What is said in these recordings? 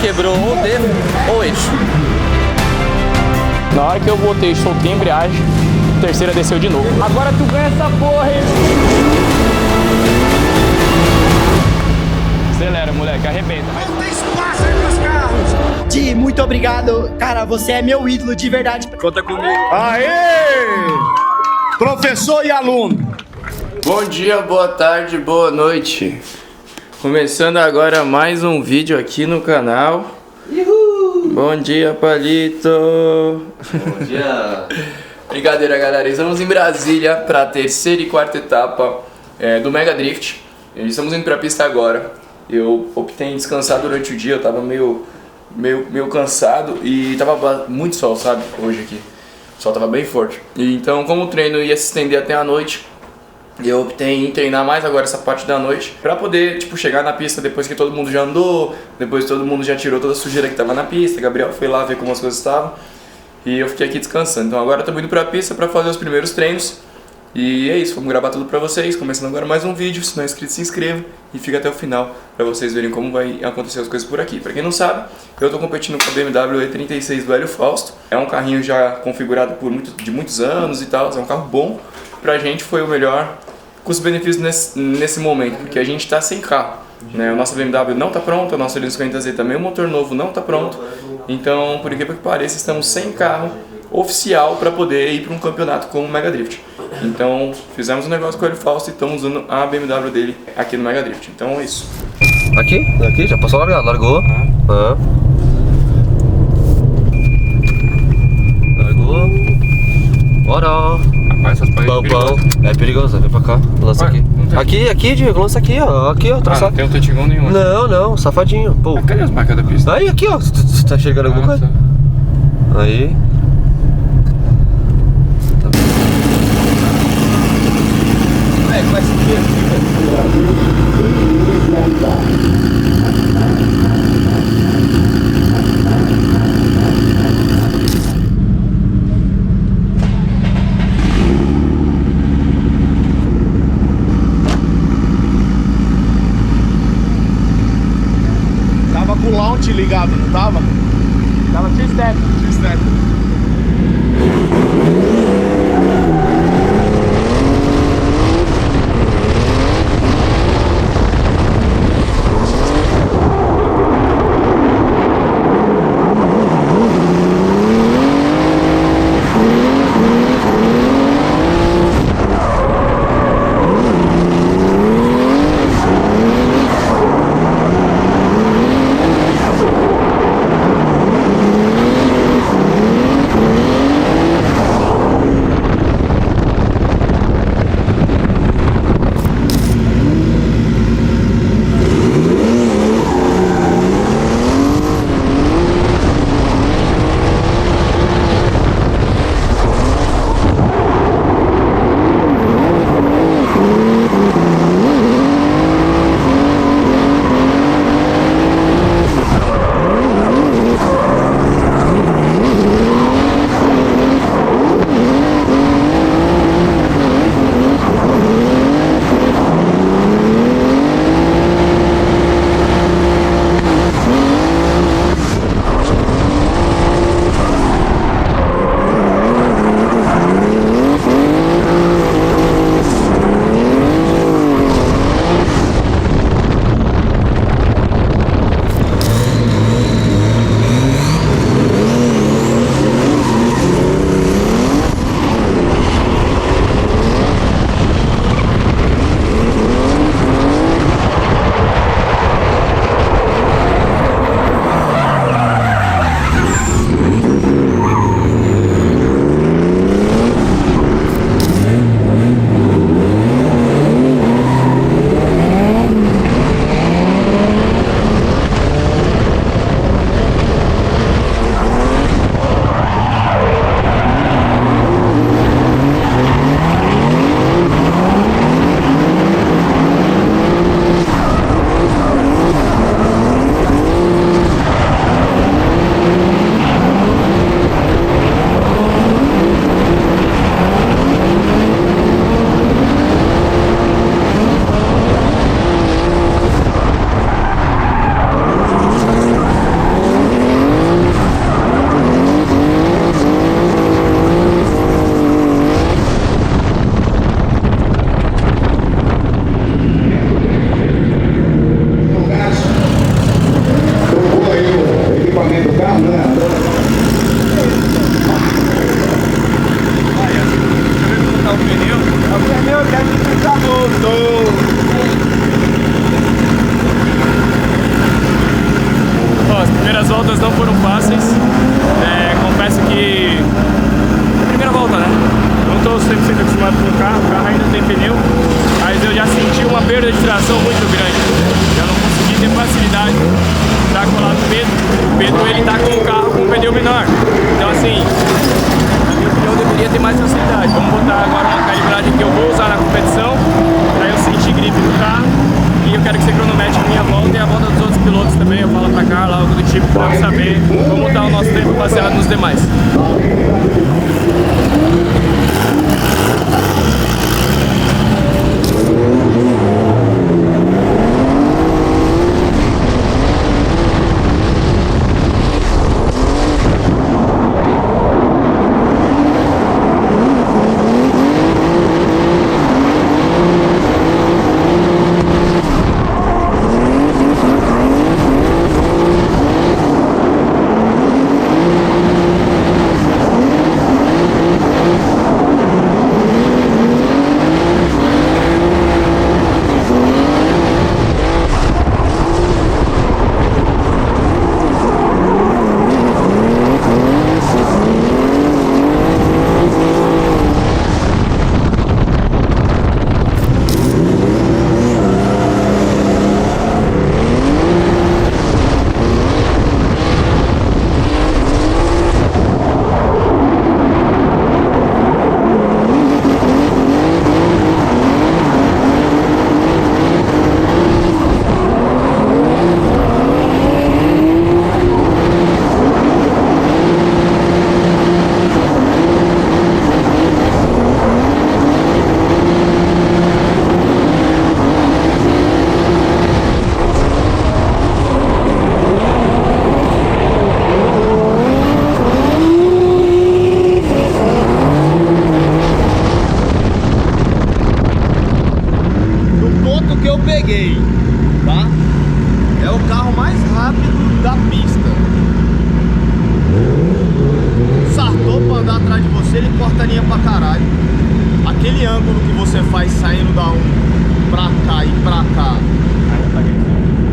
quebrou ou o dedo ou o eixo. Na hora que eu botei, soltei a embreagem, a terceira desceu de novo. Agora tu ganha essa porra, hein? Acelera, moleque, arrebenta. Não tem espaço aí pros carros. Di, muito obrigado. Cara, você é meu ídolo de verdade. Conta comigo. Aê! Professor e aluno. Bom dia, boa tarde, boa noite. Começando agora mais um vídeo aqui no canal. Uhul. Bom dia, Palito. Bom dia. Brincadeira, galera. Estamos em Brasília para a terceira e quarta etapa do Mega Drift. Estamos indo para a pista agora. Eu optei em descansar durante o dia. Eu tava meio cansado e tava muito sol, sabe? Hoje aqui. O sol tava bem forte. E então, como o treino ia se estender até a noite, eu optei em treinar mais agora essa parte da noite pra poder, tipo, chegar na pista depois que todo mundo já andou, depois que todo mundo já tirou toda a sujeira que tava na pista. Gabriel foi lá ver como as coisas estavam e eu fiquei aqui descansando. Então agora eu tô indo pra pista pra fazer os primeiros treinos. E é isso, vamos gravar tudo pra vocês. Começando agora mais um vídeo. Se não é inscrito, se inscreva e fica até o final pra vocês verem como vai acontecer as coisas por aqui. Pra quem não sabe, eu tô competindo com a BMW E36 do Hélio Fausto. É um carrinho já configurado de muitos anos e tal. É um carro bom. Pra gente foi o melhor custo-benefício nesse momento, porque a gente tá sem carro, né? A nossa BMW não tá pronta, a nossa 250Z também, o motor novo não tá pronto. Então, por incrível que pareça, estamos sem carro oficial para poder ir para um campeonato como o Mega Drift. Então, fizemos um negócio com o Hélio Fausto e estamos usando a BMW dele aqui no Mega Drift. Então é isso. Aqui, já passou largado, largou. Largou. Bora. Rapaz, essas paredes É perigoso, vem pra cá, lança aqui. Aqui, Diego, lança aqui, ó. Aqui, ó, traçado. não tem um Tetigão nenhum. Não, safadinho. Pô. Cadê as marcas da pista? Aí, aqui, ó. Você tá enxergando alguma coisa? Aí. Vai se Tava com o launch ligado, não tava? Tava X-Step. quero ficar louco. As primeiras voltas não foram fáceis. Confesso que... Primeira volta, né? Não estou 100% acostumado com o carro ainda tem pneu, mas eu já senti uma perda de tração muito grande. Eu não consegui ter facilidade para colar no Pedro. O Pedro, ele tá com o carro com um pneu menor. Então assim, na minha opinião, eu deveria ter mais facilidade. Vamos botar agora uma calibragem que eu vou usar na competição, para eu sentir gripe no carro. E eu quero que você cronometre a minha volta e a volta dos outros pilotos também. Eu falo pra Carla, algo do tipo, pra eu saber como tá o nosso tempo baseado nos demais. Tá? É o carro mais rápido da pista. Sartou pra andar atrás de você, ele corta a linha pra caralho. Aquele ângulo que você faz saindo da 1 pra cá e pra cá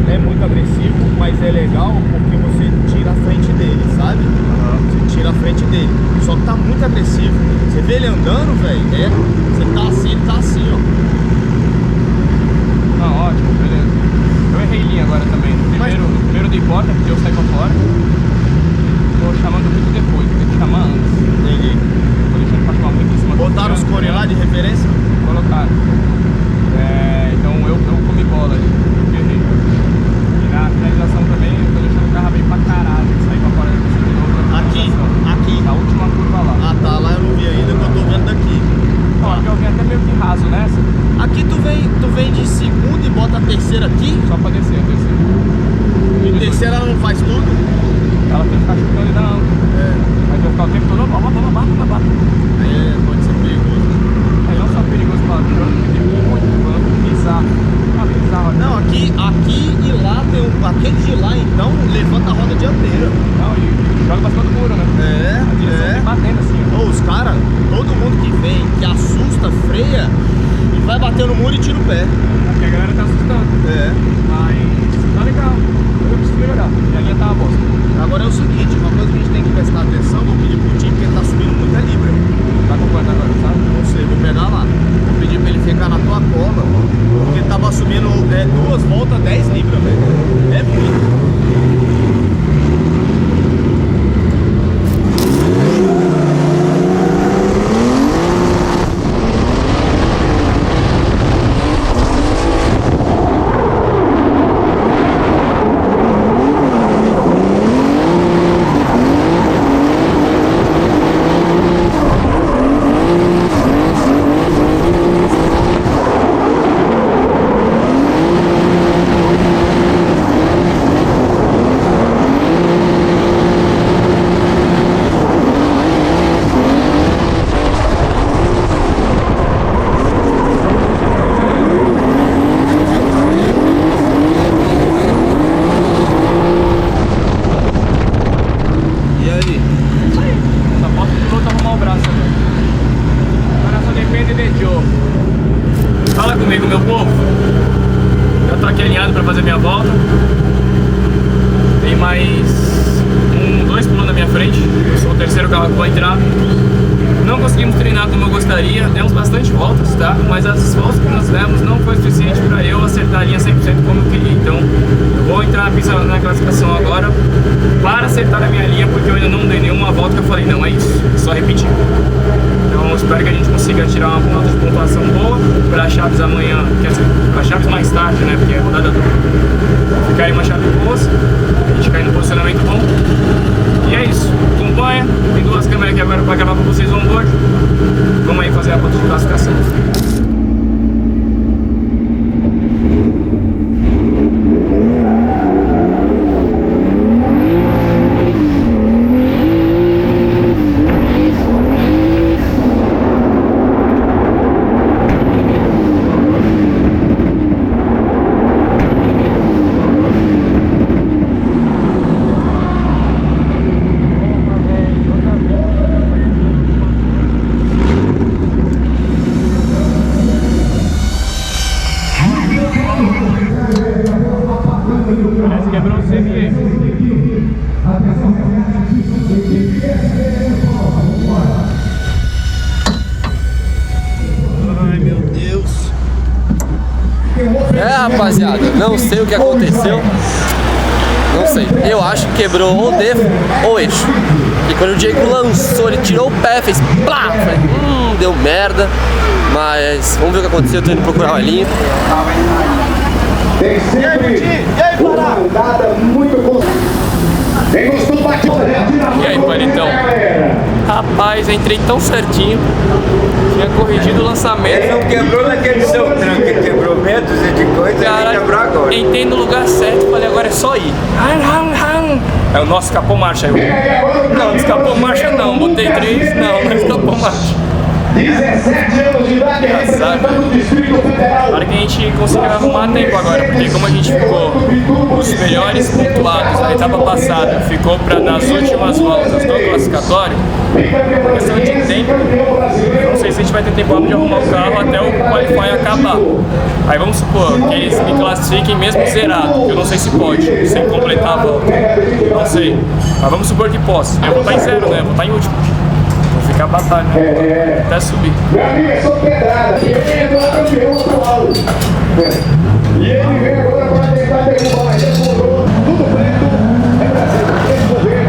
é muito agressivo, mas é legal porque você tira a frente dele, sabe? Você tira a frente dele. Só que tá muito agressivo. Você vê ele andando, velho, você tá assim, ele tá assim, ó. Não, ótimo, beleza. Eu errei linha agora também. No primeiro dei porta, porque eu saí pra fora. Tô chamando muito depois, tem que chamar antes. Entendi. Tô deixando pra chamar muito em cima. Botaram os cones lá de referência? Colocaram. Então eu comi bola ali, eu errei. E na finalização também, eu tô deixando o carro bem pra caralho. Saí pra fora de novo. Aqui. Na última curva lá. Ah tá, lá eu não vi ainda, que eu tô vendo daqui. Ó, aqui eu vim até meio que raso nessa. Aqui tu vem de segunda e bota a terceira aqui? Só pra descer a terceira. E terceira ela não faz tudo? Ela tem que ficar chutando e não. Aí vai ficar o tempo todo, bata. Pode ser perigoso. Aí não só perigoso pra pior, porque tem muito banco bizarro. Bizarro. Não, aqui e lá tem aquele de lá então levanta a roda dianteira. Não, e joga pra cima do muro, né? A direção vem batendo assim, ó. Os caras, todo mundo que vem, que assusta, freia e vai bater no muro e tira o pé. Porque a galera tá assustando. Mas tá legal. Eu preciso melhorar. Minha linha tá uma bosta. Agora é o seguinte, uma coisa que a gente tem que prestar atenção, vou pedir pro time, porque ele tá subindo muita libra. Tá com quanto agora, sabe? Não sei, vou pegar lá. Vou pedir pra ele ficar na tua cola, porque ele tava subindo 2 voltas 10 libras, velho. É muito. Fala comigo, meu povo. Já tô aqui alinhado pra fazer minha volta. Tem mais dois pulos na minha frente. Eu sou o terceiro carro que vai entrar. Não conseguimos treinar como eu gostaria, demos bastante voltas, tá? Mas as voltas que nós demos não foi suficiente para eu acertar a linha 100% como eu queria. Então, eu vou entrar na pista na classificação agora para acertar a minha linha, porque eu ainda não dei nenhuma volta que eu falei, não, é isso, é só repetir. Então, eu espero que a gente consiga tirar uma nota de pontuação boa para a Chaves amanhã, quer dizer, para a Chaves mais tarde, né? Porque é rodada dupla. Ficar em uma chave boa, a gente cair no posicionamento bom. E é isso, acompanha, tem duas câmeras aqui agora para gravar para vocês on-board. Vamos aí fazer a foto de classificação. Parece que quebrou o CV aí. Ai, meu Deus. É, rapaziada, não sei o que aconteceu. Não sei. Eu acho que quebrou ou o defo ou o eixo. E quando o Diego lançou, ele tirou o pé, fez plá! Falei, deu merda. Mas vamos ver o que aconteceu. Eu tô indo procurar uma linha. Tem sempre uma andada muito. Quem gostou, bate. E aí, Paritão? Rapaz, eu entrei tão certinho. Tinha corrigido o lançamento. Não quebrou naquele seu tranque, quebrou meia dúzia de coisa, ele quebrou agora. Entrei no lugar certo, falei, agora é só ir. É o nosso escapou marcha. Não escapou marcha não, botei 3, não escapou marcha. 17 anos de idade, representando o Distrito Federal. Para que a gente consiga arrumar tempo agora, porque como a gente ficou os melhores pontuados na etapa passada, ficou para nas últimas voltas do classificatório, questão de tempo, não sei se a gente vai ter tempo de arrumar o carro até o Qualify acabar. Aí vamos supor que eles me classifiquem mesmo zerado, que eu não sei se pode, sem completar a volta, não sei, mas vamos supor que posso. Eu vou estar em zero, né? Vou estar em último. Vou ficar batalhando até subir. E ele vem agora para tentar derrubar. Tudo preto. É Brasil. Tempo verde.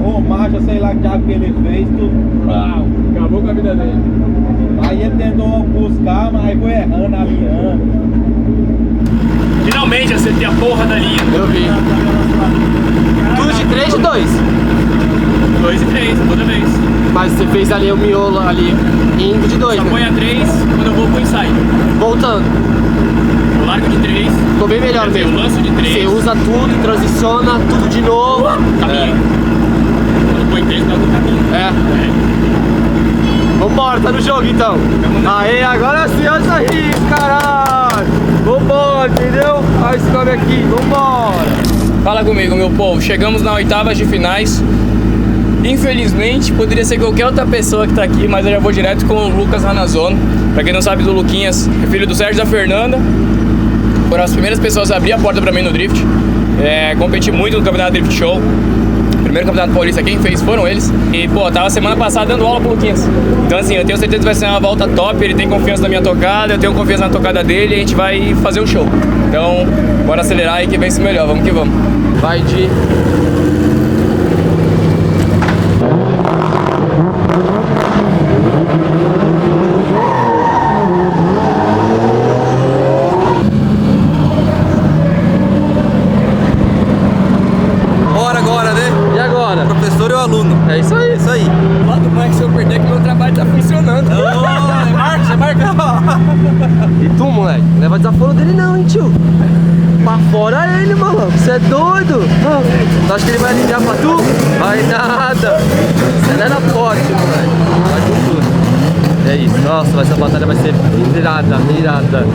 errou marcha, sei lá que diabo que ele fez, tudo. Acabou com a vida dele. Aí ele tentou buscar, mas aí foi errando, alinhando. Finalmente acertei a porra da linha. Eu vi. Tudo de 3 e 2. 2 e 3, toda vez. Mas você fez ali o miolo ali, indo de 2, Só né? põe a 3 quando eu vou pro ensaio. Voltando. Eu largo de 3. Ficou bem melhor Eu mesmo. lanço de 3. Você usa tudo, transiciona tudo de novo. Caminho. Quando põe 3, dá do caminho. Vambora, tá no jogo então. Aê, agora sim, olha isso aí, caralho. Vambora, entendeu? Olha esse nome aqui, vambora. Fala comigo, meu povo. Chegamos na 8ª de finais. Infelizmente, poderia ser qualquer outra pessoa que tá aqui, mas eu já vou direto com o Lucas Ranazono. Pra quem não sabe, do Luquinhas, é filho do Sérgio e da Fernanda. Foram as primeiras pessoas a abrir a porta pra mim no Drift. Competi muito no Campeonato Drift Show. Primeiro Campeonato Paulista, quem fez foram eles. E, pô, tava semana passada dando aula pro Luquinhas. Então, assim, eu tenho certeza que vai ser uma volta top. Ele tem confiança na minha tocada, eu tenho confiança na tocada dele e a gente vai fazer um show. Então, bora acelerar e que vence melhor. Vamos que vamos. Vai de... Bora agora, né? E agora? Professor e o aluno. É isso aí. Isso aí. Fala do Mike se eu perder que meu trabalho tá funcionando. Você marca. E tu, moleque? Não leva desaforo dele não, hein, tio? Pra fora ele, maluco. Você é doido? Tu acha que ele vai ligar pra tu? Vai nada. Acelera forte, moleque. Vai com tudo. É isso. Nossa, essa batalha vai ser irada, irada.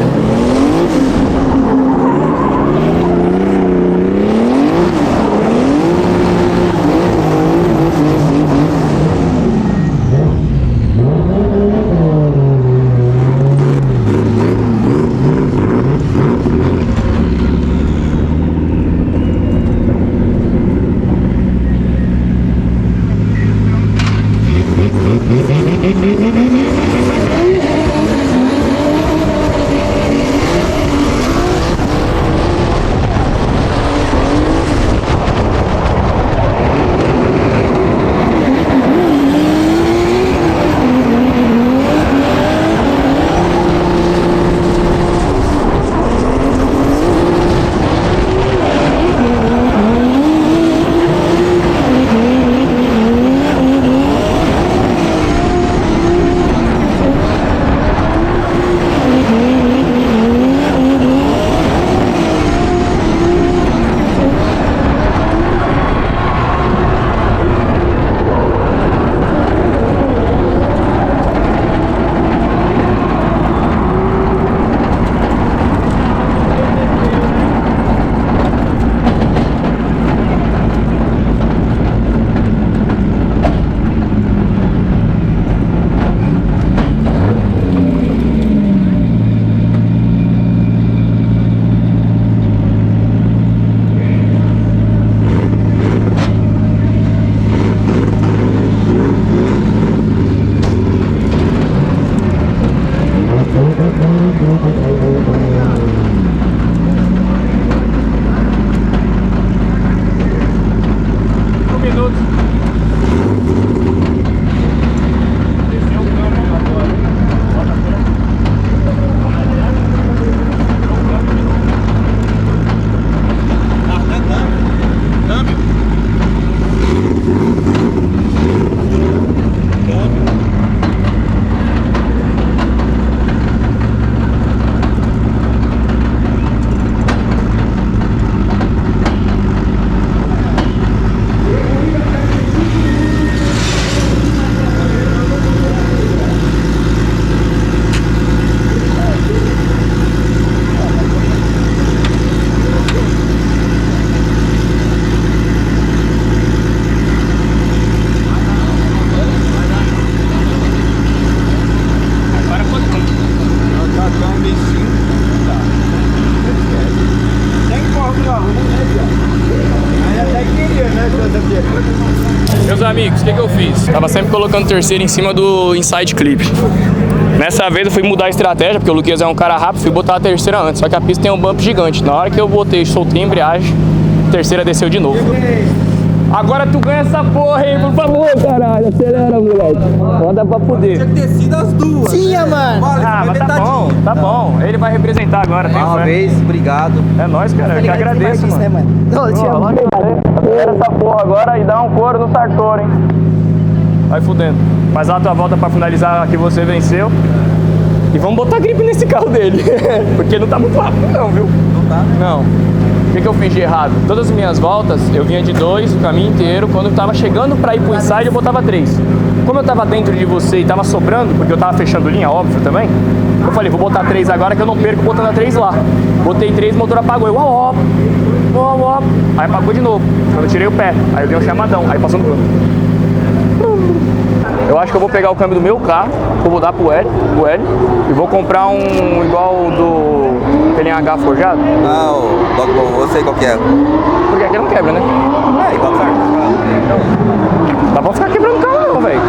Meus amigos, o que eu fiz? Tava sempre colocando terceiro em cima do inside clip. Nessa vez eu fui mudar a estratégia, porque o Luquinhas é um cara rápido, fui botar a terceira antes. Só que a pista tem um bump gigante. Na hora que eu botei, soltei a embreagem, a terceira desceu de novo. Agora tu ganha essa porra, hein? Por favor, caralho. Acelera, moleque. Roda pra poder. Tinha que ter sido as duas. Tinha, mano. Ah, mas tá bom, tá bom. Ele vai representar agora, tem Uma fé. vez, obrigado. É nóis, cara. Eu que agradeço, mano. Não, eu te amo. Acelera essa porra agora e dá um couro no Sartor, hein? Vai fudendo. Faz a tua volta pra finalizar que você venceu. E vamos botar gripe nesse carro dele. Porque não tá muito rápido não, viu? Não tá? Não. O que eu fiz de errado? Todas as minhas voltas, eu vinha de 2 o caminho inteiro. Quando eu tava chegando pra ir pro inside, eu botava 3. Como eu tava dentro de você e tava sobrando, porque eu tava fechando linha, óbvio, também, eu falei, vou botar 3 agora que eu não perco botando a 3 lá. Botei 3, o motor apagou. Eu, ó. Aí apagou de novo. Quando eu tirei o pé, aí eu dei um chamadão. Aí passou no câmbio. Eu acho que eu vou pegar o câmbio do meu carro, vou mudar pro L, e vou comprar um igual do PNH forjado. Ah, o Dog Bom, eu sei qual que é. Porque aqui não quebra, né? É, igual certo. Não dá pra ficar quebrando o carro não, velho.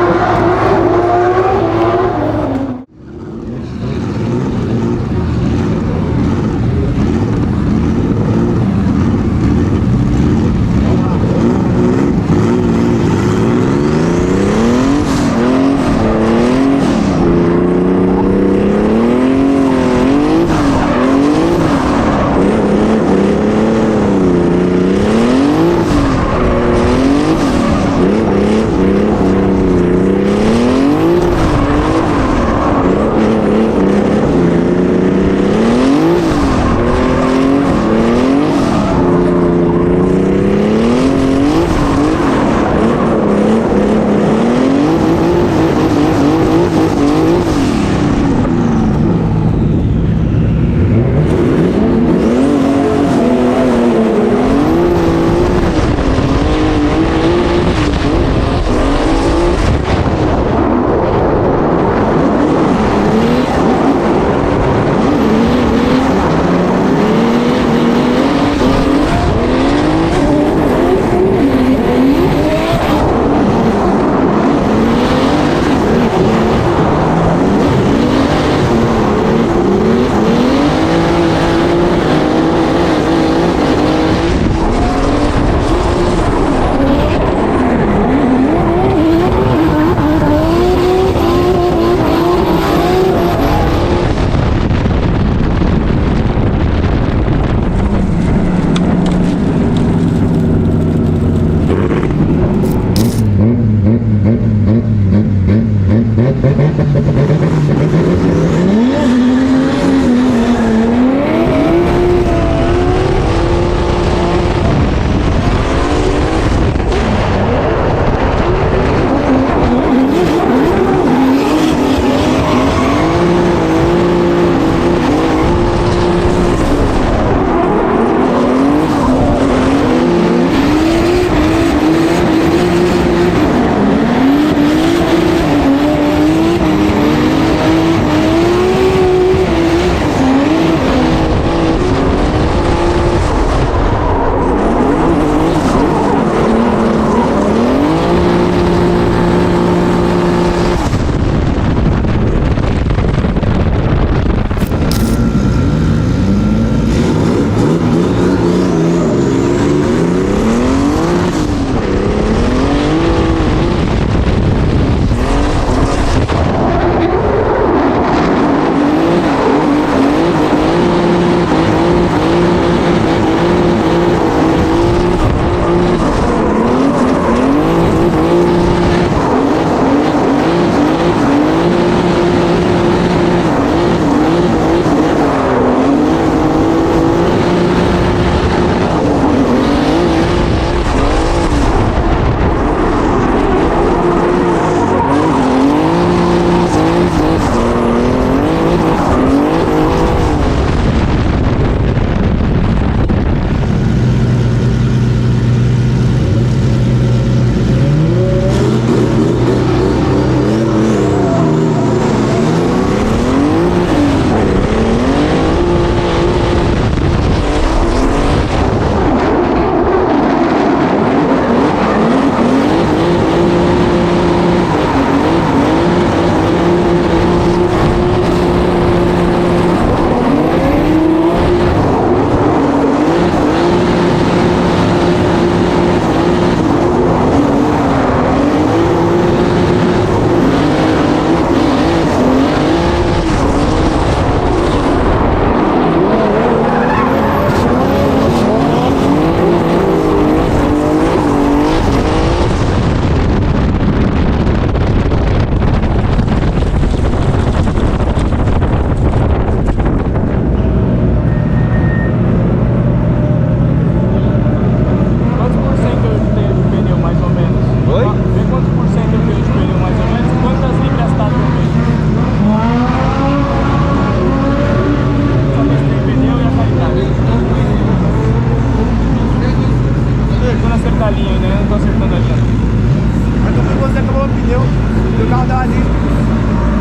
o carro deu ali.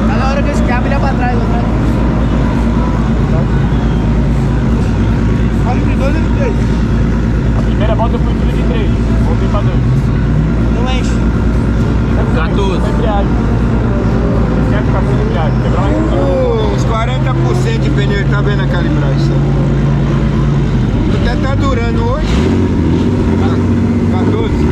Cada hora que eu escapa, ele é pra trás, Olha de 2 e de 3. A primeira volta eu fui tudo de 3, voltei pra 2. Não enche. 14. Certo, capô de embreagem. Quebrar Uns 40% de pneu, tá vendo a calibração? Até tá durando hoje. 14.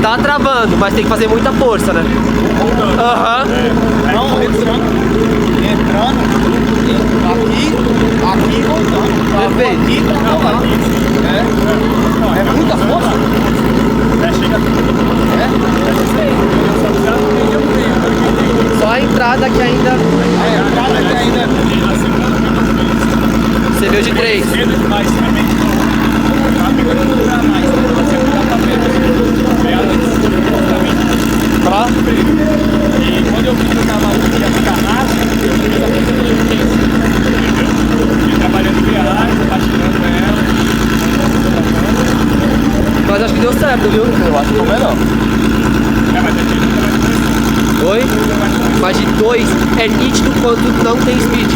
Tá travando, mas tem que fazer muita força, né? Aham. Não, entrando, aqui, voltando. Perfeito. Aqui, não, lá. Não, é muita força. Só a entrada que ainda... A entrada que ainda... Você viu de 3. Pra? E quando eu vi que o cavalo ia ficar rápido, eu fiz a coisa de urgência. Entendeu? E trabalhando em viagem, patinando ela. Mas acho que deu certo, viu? Eu acho que foi melhor. É, mas é que Oi? Mas de 2 é nítido quanto não tem speed.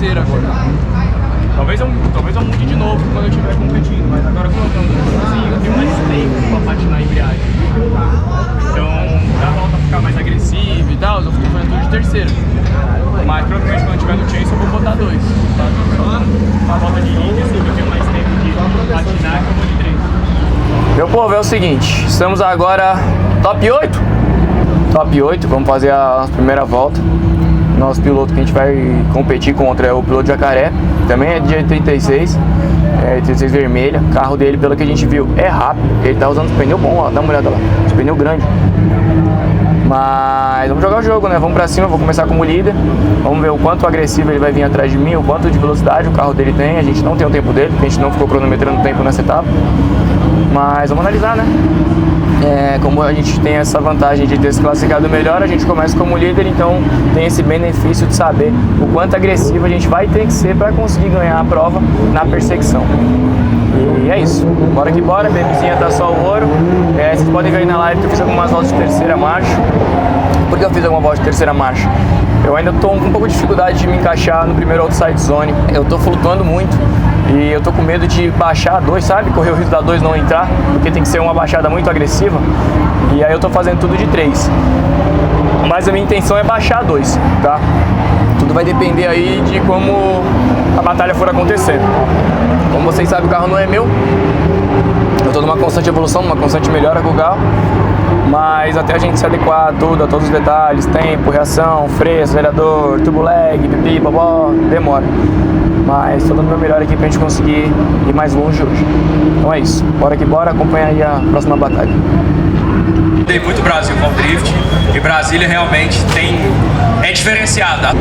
terceira agora. Talvez eu mude de novo quando eu estiver competindo, mas agora como eu tô sozinho, eu tenho mais tempo pra patinar a embreagem. Então, dá a volta a ficar mais agressivo e tal, eu fico fazendo tudo de terceira. Mas provavelmente quando eu estiver no chase eu vou botar 2. Uma volta de linha, assim, que eu tenho mais tempo de patinar que eu vou de 3. Meu povo, é o seguinte, estamos agora top 8? Top 8, vamos fazer a primeira volta. Nosso piloto que a gente vai competir contra é o piloto Jacaré, também é de 36, 36 vermelha. O carro dele, pelo que a gente viu, é rápido, ele tá usando os pneus bons, ó, dá uma olhada lá, os pneus grandes. Mas vamos jogar o jogo, né? Vamos pra cima, vou começar como líder. Vamos ver o quanto agressivo ele vai vir atrás de mim, o quanto de velocidade o carro dele tem. A gente não tem o tempo dele, porque a gente não ficou cronometrando o tempo nessa etapa. Mas vamos analisar, né? Como a gente tem essa vantagem de ter se classificado melhor, a gente começa como líder, então tem esse benefício de saber o quanto agressivo a gente vai ter que ser para conseguir ganhar a prova na perseguição. E é isso, bora que bora, a BMzinha tá só o ouro. Vocês podem ver aí na live que eu fiz algumas voltas de terceira marcha. Por que eu fiz alguma volta de terceira marcha? Eu ainda tô com um pouco de dificuldade de me encaixar no primeiro outside zone. Eu tô flutuando muito e eu tô com medo de baixar a 2, sabe? Correr o risco da 2 não entrar, porque tem que ser uma baixada muito agressiva. E aí eu tô fazendo tudo de 3. Mas a minha intenção é baixar a 2, tá? Tudo vai depender aí de como a batalha for acontecendo. Como vocês sabem, o carro não é meu. Eu tô numa constante evolução, numa constante melhora com o carro. Mas até a gente se adequar a tudo, a todos os detalhes, tempo, reação, freio, acelerador, turbo lag, pipi, bobó, demora. Mas tô dando o meu melhor aqui pra gente conseguir ir mais longe hoje. Então é isso, bora que bora, acompanha aí a próxima batalha. Tem muito Brasil com drift e Brasília realmente é diferenciada.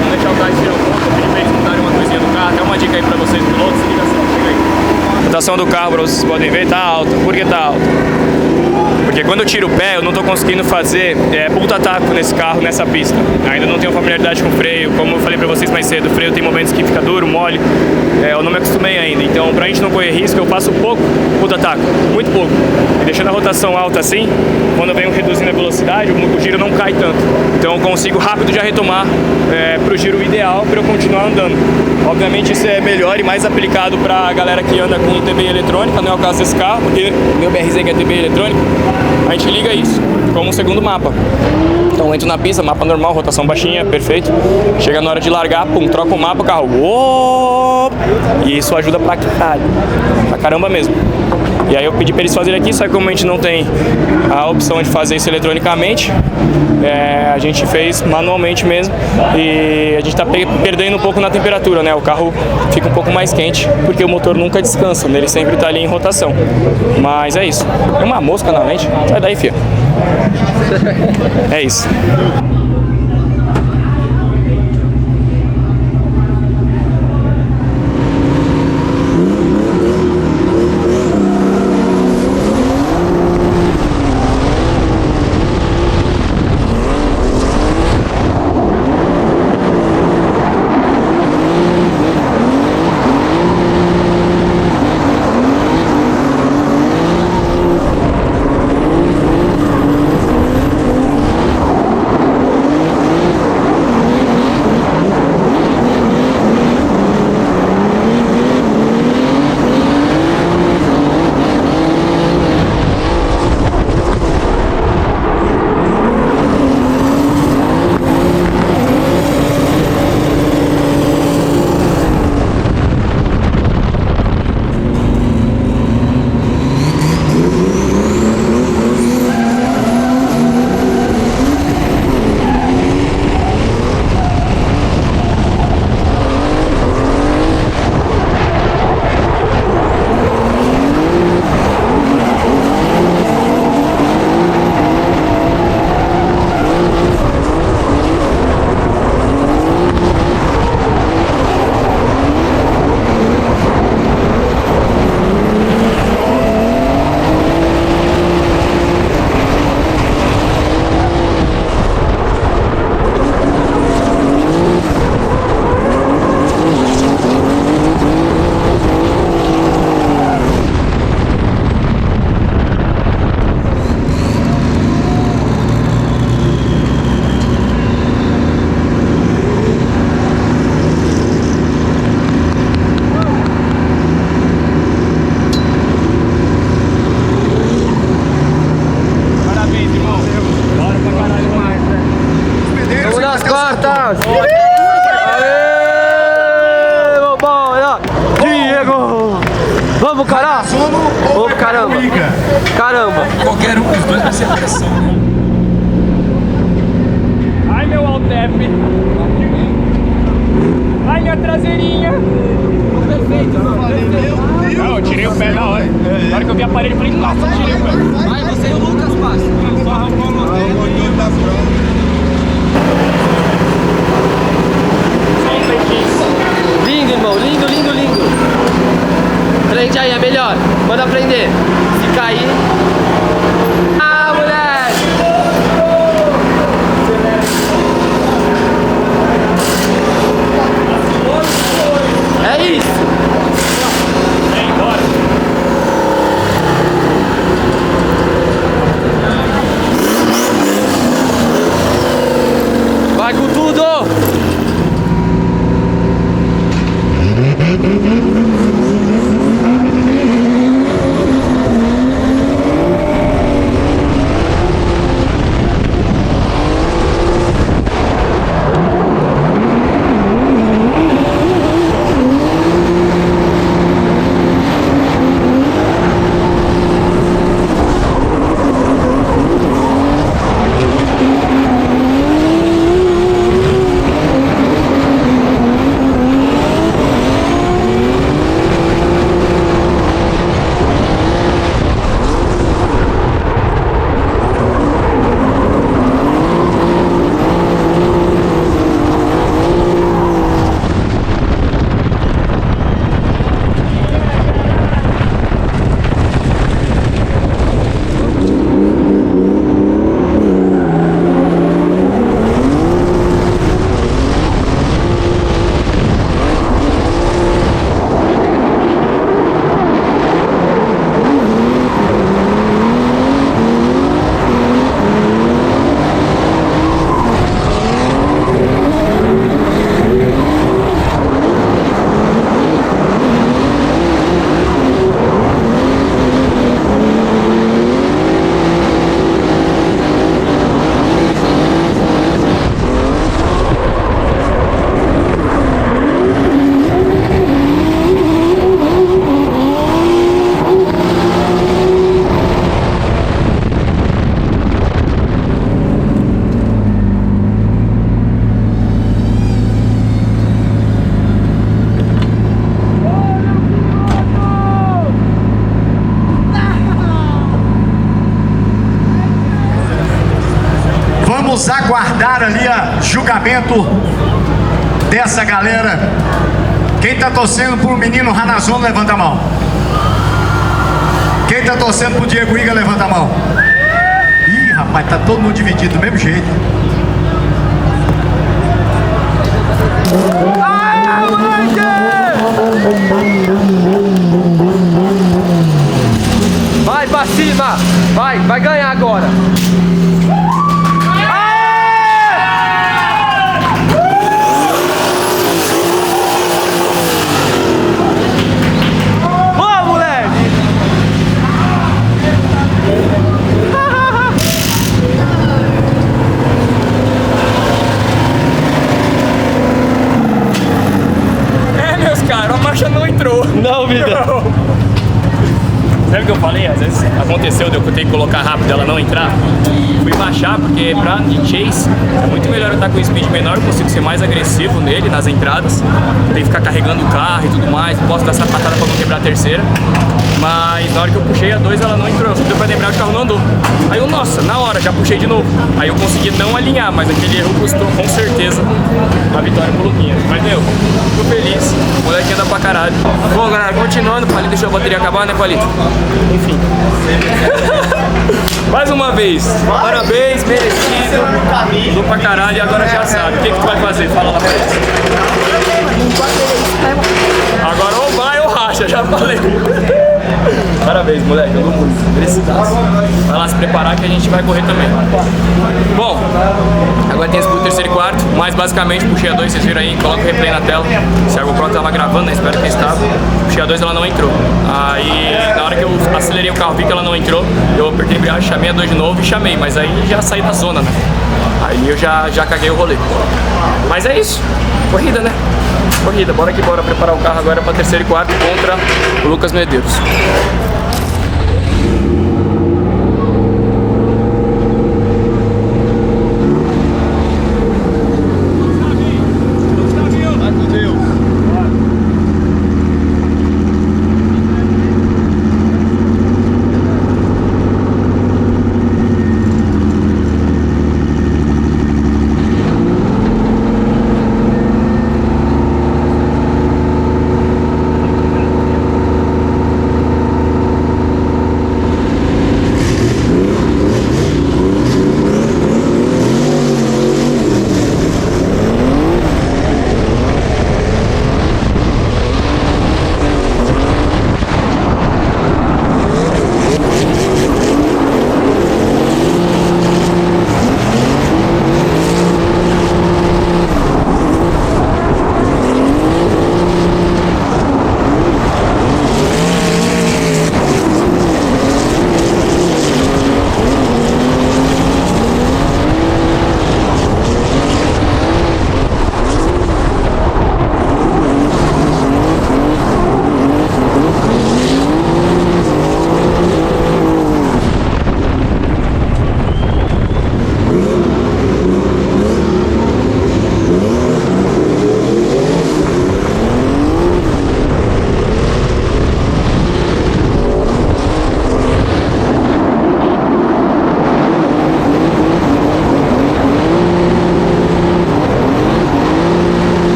Vamos deixar o gás tirar um pouco, pedir pra eles mudarem rotação do carro, para vocês podem ver, tá alta. Por que tá alta? Porque quando eu tiro o pé, eu não estou conseguindo fazer ponta-taco nesse carro, nessa pista. Ainda não tenho familiaridade com o freio, como eu falei para vocês mais cedo, o freio tem momentos que fica duro, mole, eu não me acostumei ainda. Então, pra gente não correr risco, eu faço pouco ponta-taco, muito pouco. E deixando a rotação alta assim, quando eu venho reduzindo a velocidade, o giro não cai tanto. Então eu consigo rápido já retomar pro giro ideal para eu continuar andando. Obviamente isso é melhor e mais aplicado para a galera que anda com TBI eletrônica, não é o caso desse carro, porque meu BRZ que é TBI eletrônica, a gente liga isso como um segundo mapa. Então eu entro na pista, mapa normal, rotação baixinha, perfeito. Chega na hora de largar, pum, troca o mapa, o carro, uou! E isso ajuda pra caralho, pra caramba mesmo. E aí eu pedi pra eles fazerem aqui, só que como a gente não tem a opção de fazer isso eletronicamente, a gente fez manualmente mesmo e a gente tá perdendo um pouco na temperatura, né? O carro fica um pouco mais quente porque o motor nunca descansa, né? Ele sempre tá ali em rotação. Mas é isso. Tem uma mosca na lente, sai daí, fia. É isso. Vamos, caralho! Ô, caramba! Caramba! Qualquer um dos dois vai ser pressão. Ai, meu Altep! Ai, minha traseirinha! Perfeito, mano! Perfeito! Não, eu tirei o pé na hora. Na hora que eu vi a parede, eu falei, nossa, eu tirei o pé. Vai, você e o Lucas, passa. Só arrancou o motor da frente. Lindo, irmão, lindo, lindo, lindo. Prende aí, é melhor. Manda prender. Se cair. Ah, moleque! É isso. Vem embora. Vamos aguardar ali o julgamento dessa galera. Quem tá torcendo pro menino Ranazon, levanta a mão. Quem tá torcendo pro Diego Iga, levanta a mão. Ih, rapaz, tá todo mundo dividido do mesmo jeito. Vai pra cima! Vai ganhar agora! Boa, moleque! Meus caras, a marcha não entrou. Não, vida! Sabe o que eu falei? Às vezes aconteceu de eu ter que colocar rápido e ela não entrar. Fui baixar porque de chase é muito melhor eu estar com um speed menor, eu consigo ser mais agressivo nele, nas entradas. Tem que ficar carregando o carro e tudo mais, posso dar essa patada pra não quebrar a terceira. Mas na hora que eu puxei a 2 ela não entrou, deu pra lembrar que o carro não andou. Aí eu, nossa, na hora, já puxei de novo. Aí eu consegui não alinhar, mas aquele erro custou com certeza a vitória pro Luquinha. Mas meu, tô feliz, o moleque anda pra caralho. Bom galera, continuando, o Palito deixou a bateria acabar, né Palito? Enfim. Mais uma vez, parabéns, merecido, andou pra caralho e agora já sabe. O que tu vai fazer? Fala lá pra eles. Agora ou vai ou racha, já falei. Parabéns, moleque, andou muito, merecidaço. Vai lá se preparar que a gente vai correr também. Bom, agora tem esse pro terceiro e quarto, mas basicamente puxei a 2, vocês viram aí, coloca o replay na tela. Se a GoPro tava gravando, né, espero que estava. Puxei a 2, ela não entrou. Aí, na hora que eu acelerei o carro, vi que ela não entrou, eu apertei a embreagem, chamei a 2 de novo e chamei, mas aí já saí da zona, né? Aí eu já caguei o rolê. Mas é isso, corrida, né? Corrida, bora que bora preparar o carro agora para terceiro e quarto contra o Lucas Medeiros.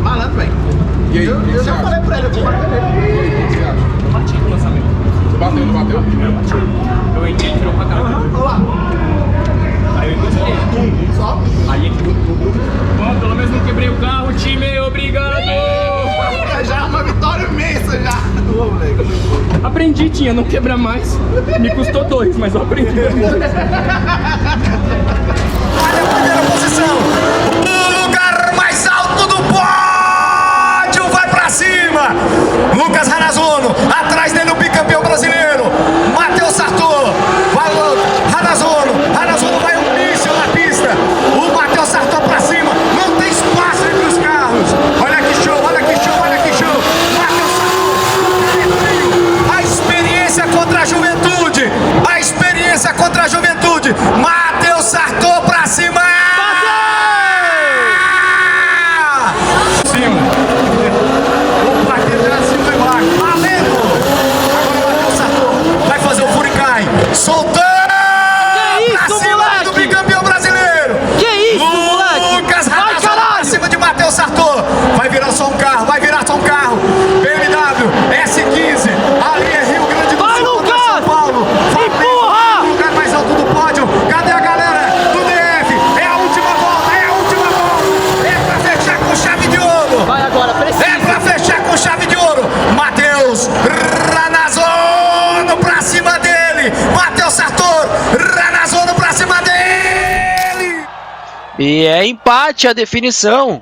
Malandro, velho. E aí, o que você acha? falei pra ele, eu vou bater nele. E aí, o que você acha? Eu bati no lançamento. Você bateu, não bateu? Eu bati. Eu entrei, ele virou pra trás. Olha lá. Aí eu encostei. Só. Aí ele... Bom, pelo menos não quebrei o carro, time, obrigado! Já é uma vitória imensa já. Ô, moleque. Aprendi, tinha, não quebrar mais. Me custou 2, mas eu aprendi. Olha a primeira posição. O lugar mais alto do pódio vai pra cima. Lucas Ranazono. Atrás dele o bicampeão brasileiro. Matheus Sartor. Vai Ranazono. Ranazono vai um míssil na pista. O Matheus Sartor pra cima. Não tem espaço entre os carros. Olha que show, olha que show, olha que show. Matheus Sartor. A experiência contra a juventude. A experiência contra a juventude. Matheus Sartor pra cima. O plaquete pra cima e embaixo. Valendo. Agora o Matheus Sartor vai fazer o furicai. Soltando. Pra cima do bicampeão brasileiro. Que isso, moleque? Lucas Ranazono pra cima de Matheus Sartor. Vai virar só um carro, vai virar só um carro. BMW S15. Ali é Rio Grande do Vai, Sul, Lucas! São Paulo. Empurra! O lugar mais alto do pódio. Cadê a galera do DF? É a última volta, é a última volta. É pra fechar com chave de ouro. Vai agora, precisa. É pra fechar com chave de ouro. Matheus Ranazono pra cima dele. Matheus Sartor. Ranazono pra cima dele. E é empate a definição.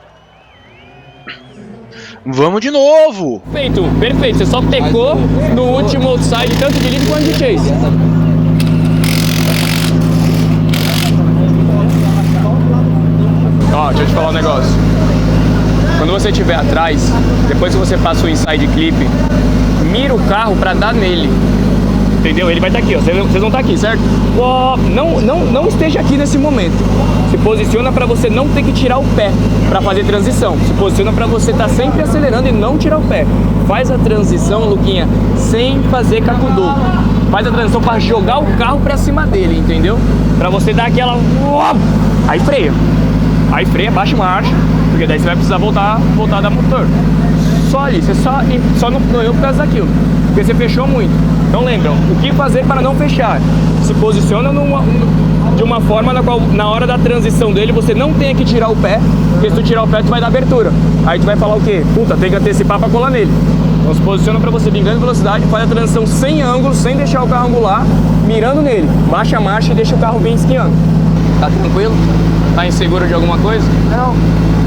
Vamos de novo. Perfeito, perfeito. Você só pecou no último outside, tanto de lead quanto de chase. Ó, deixa eu te falar um negócio. Quando você estiver atrás, depois que você passa o inside clip, mira o carro pra dar nele. Entendeu? Ele vai estar aqui, ó. Vocês vão estar aqui, certo? Ó, não esteja aqui nesse momento. Se posiciona para você não ter que tirar o pé para fazer transição. Se posiciona para você estar sempre acelerando e não tirar o pé. Faz a transição, Luquinha, sem fazer cacudô. Faz a transição para jogar o carro para cima dele, entendeu? Para você dar aquela... Aí freia. Aí freia, baixa marcha, porque daí você vai precisar voltar a dar motor. Só ali, você só não ganhou por causa daquilo. Porque você fechou muito. Então lembra, o que fazer para não fechar? Se posiciona de uma forma na qual, na hora da transição dele, você não tenha que tirar o pé, porque se tu tirar o pé, tu vai dar abertura. Aí tu vai falar o quê? Puta, tem que antecipar para colar nele. Então se posiciona para você vir ganhando velocidade, faz a transição sem ângulo, sem deixar o carro angular, mirando nele. Baixa a marcha e deixa o carro bem esquiando. Tá tranquilo? Tá inseguro de alguma coisa? Não,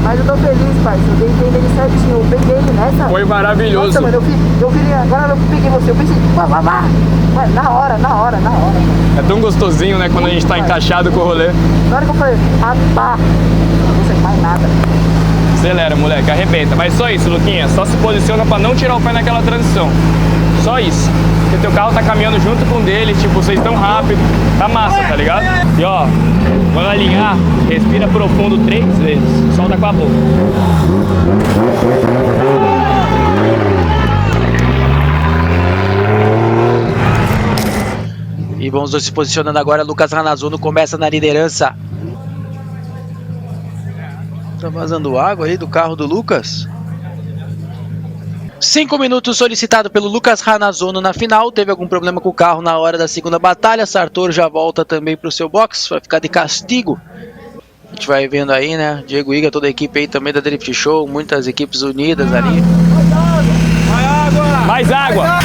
mas eu tô feliz, pai. Eu peguei ele certinho, eu peguei ele nessa. Foi maravilhoso. Nossa, mano, eu vi, agora eu peguei você, eu pensei, vá. Na hora. É tão gostosinho, né, quando a gente tá encaixado com o rolê. Na hora que eu falei, não sei mais nada. Acelera, moleque, arrebenta. Mas só isso, Luquinha, só se posiciona pra não tirar o pé naquela transição. Só isso. Porque teu carro tá caminhando junto com o dele, tipo, vocês tão rápido. Tá massa, tá ligado? E ó, quando alinhar, respira profundo 3 vezes. Solta com a boca. E vamos se posicionando agora. Lucas Ranazono começa na liderança. Tá vazando água aí do carro do Lucas. 5 minutos solicitado pelo Lucas Ranazono na final. Teve algum problema com o carro na hora da segunda batalha. Sartor já volta também para o seu box. Vai ficar de castigo. A gente vai vendo aí, né? Diego Iga, toda a equipe aí também da Drift Show. Muitas equipes unidas ali. Mais água!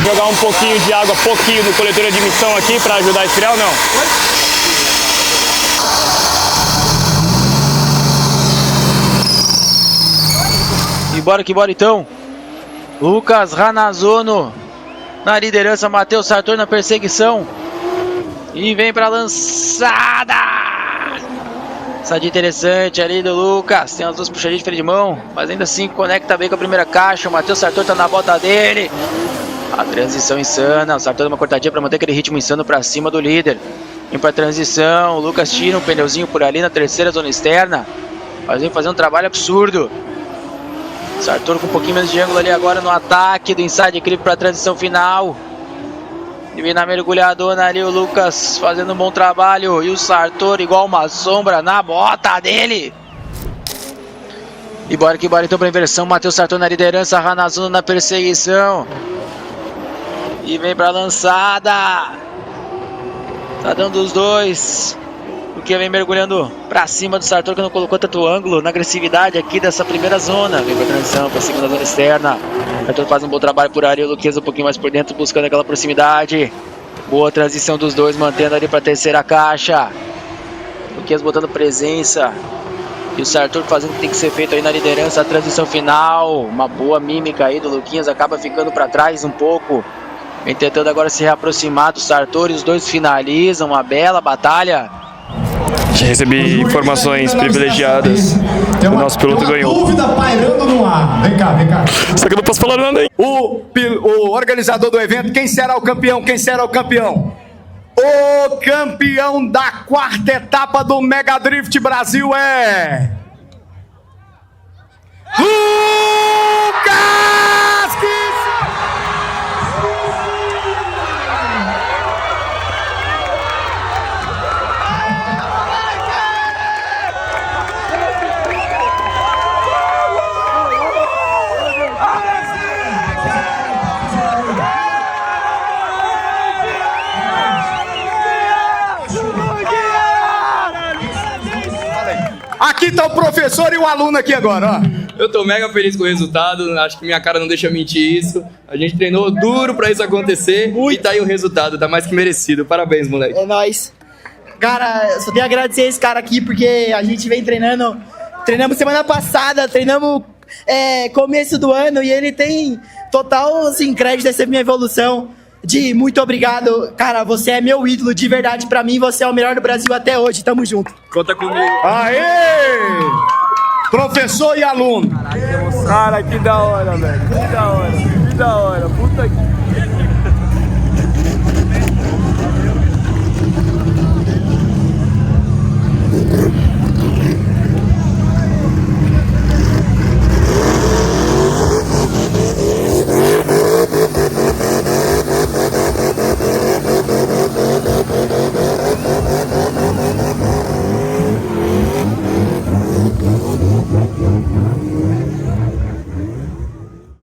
Vou jogar um pouquinho de água, pouquinho no coletor de emissão aqui para ajudar a esfriar ou não? E bora que bora então. Lucas Ranazono na liderança, Matheus Sartor na perseguição. E vem pra lançada. Lançadinha interessante ali do Lucas. Tem as duas puxadinhas de freio de mão, mas ainda assim conecta bem com a primeira caixa. O Matheus Sartor tá na bota dele. A transição insana. O Sartor dá uma cortadinha para manter aquele ritmo insano pra cima do líder. Vem pra transição. O Lucas tira um pneuzinho por ali na terceira zona externa. Mas vem fazer um trabalho absurdo. Sartor com um pouquinho menos de ângulo ali agora no ataque do inside clip para a transição final. E vem na mergulhadona ali o Lucas fazendo um bom trabalho. E o Sartor igual uma sombra na bota dele. E bora que bora então pra inversão. Matheus Sartor na liderança, Ranazuno na perseguição. E vem pra lançada. Tá dando os dois. O que vem mergulhando pra cima do Sartor, que não colocou tanto ângulo na agressividade aqui dessa primeira zona. Vem pra transição, pra segunda zona externa. O Sartor faz um bom trabalho por ali. O Luquez um pouquinho mais por dentro, buscando aquela proximidade. Boa transição dos dois, mantendo ali pra terceira caixa. O Luquez botando presença. E o Sartor fazendo o que tem que ser feito aí na liderança. A transição final. Uma boa mímica aí do Luquinhas. Acaba ficando pra trás um pouco. Vem tentando agora se reaproximar do Sartor. E os dois finalizam. Uma bela batalha. Já recebi informações privilegiadas. O nosso piloto ganhou. Dúvida pairando no ar. Vem cá, vem cá. Só que eu não posso falar nada, hein? O organizador do evento, quem será o campeão? Quem será o campeão? O campeão da quarta etapa do Mega Drift Brasil é... Lucas Kiss! Aqui tá o professor e o aluno aqui agora, ó. Eu tô mega feliz com o resultado, acho que minha cara não deixa mentir isso. A gente treinou duro pra isso acontecer e tá aí o resultado, tá mais que merecido. Parabéns, moleque. É nóis. Cara, só tenho a agradecer esse cara aqui, porque a gente vem treinando. Treinamos semana passada, treinamos começo do ano, e ele tem total assim, crédito dessa minha evolução. De muito obrigado, cara, você é meu ídolo, de verdade, pra mim você é o melhor do Brasil até hoje, tamo junto. Conta comigo. Aê! Professor e aluno. Cara, que da hora, velho. Que da hora. Que da hora. Puta que...